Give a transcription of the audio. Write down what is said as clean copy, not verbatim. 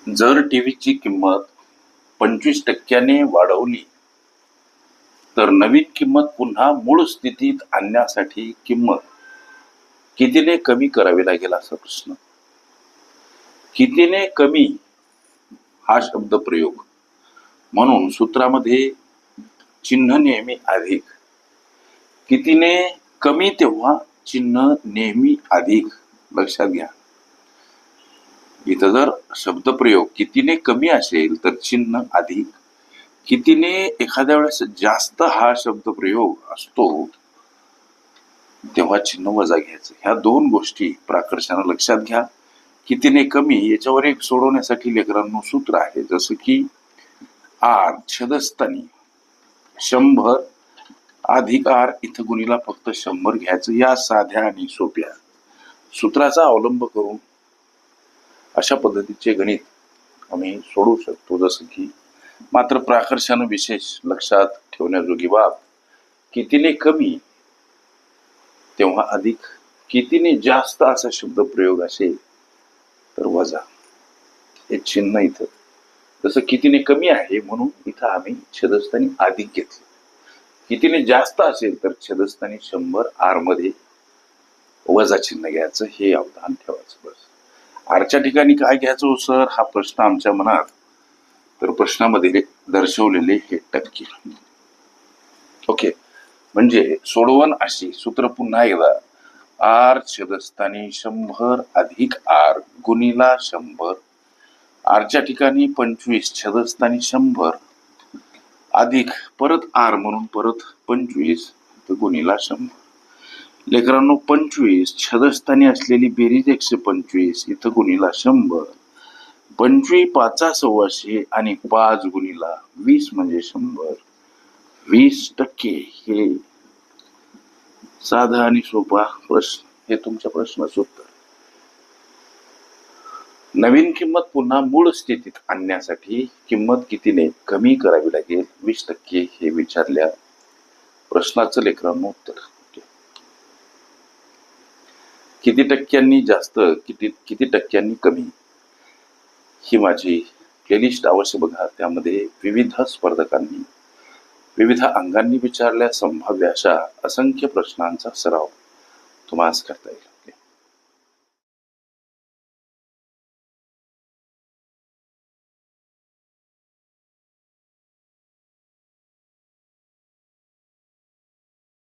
जर टीव्हीची किंमत 25% वाढवली तर नवीन किंमत पुन्हा मूळ स्थितीत आणण्यासाठी किंमत कितीने कमी करावी लागेल असा प्रश्न. कितीने कमी हा शब्द प्रयोग म्हणून सूत्रामध्ये चिन्ह नेहमी अधिक, कितीने कमी तेव्हा चिन्ह नेहमी अधिक. लक्षात घ्या, इथं जर शब्दप्रयोग कितीने कमी असेल तर चिन्ह अधिक, कितीने एखाद्या वेळेस जास्त हा शब्दप्रयोग असतो तेव्हा चिन्ह वजा घ्यायचं. ह्या दोन गोष्टी प्राकर्षानं लक्षात घ्या. कितीने कमी याच्यावर एक सोडवण्यासाठी लेकरांनो सूत्र आहे, जसं की आर छदस्थानी 100 अधिक आर, इथं गुणीला फक्त 100 घ्यायचं. या साध्या आणि सोप्या सूत्राचा अवलंब करून अशा पद्धतीचे गणित आम्ही सोडवू शकतो. जसं की मात्र प्राकर्षानं विशेष लक्षात ठेवण्याजोगी बाब, कितीने कमी तेव्हा अधिक, कितीने जास्त असा शब्द प्रयोग असेल तर वजा. हे चिन्ह इथं जसं कितीने कमी आहे म्हणून इथं आम्ही छेदस्थानी अधिक घेतलं. कितीने जास्त असेल तर छेदस्थानी 100 आर मध्ये वजा चिन्ह घ्यायचं. हे अवधान ठेवायचं. बस आरच्या ठिकाणी काय घ्यायचं हो सर, हा प्रश्न आमच्या मनात. तर प्रश्नामध्ये दर्शवलेले हे टक्के. ओके, म्हणजे सोडवण अशी. सूत्र पुन्हा एकदा, आर छेदस्थानी 100 अधिक आर गुणीला 100. आरच्या ठिकाणी 25 छेदस्थानी 100 अधिक परत आर म्हणून परत 25 गुणीला 100. लेकरांनो 25 छदस्थानी असलेली बेरीज 125 इथं गुणीला 100. 25 5 100 आणि 5 गुणीला 20 म्हणजे 100. 20% हे साधा आणि सोपा प्रश्न. हे तुमच्या प्रश्नाचं उत्तर. नवीन किंमत पुन्हा मूळ स्थितीत आणण्यासाठी किंमत कितीने कमी करावी लागेल 20% हे विचारल्या प्रश्नाचं लेकरांनो उत्तर. किती टक्क्यांनी जास्त, किती टक्क्यांनी कमी, ही माझी प्लेलिस्ट अवश्य बघा. त्यामध्ये विविध स्पर्धकांनी विविध अंगांनी विचारल्या संभाव्य अशा असंख्य प्रश्नांचा सराव तुम्हाला करता येईल.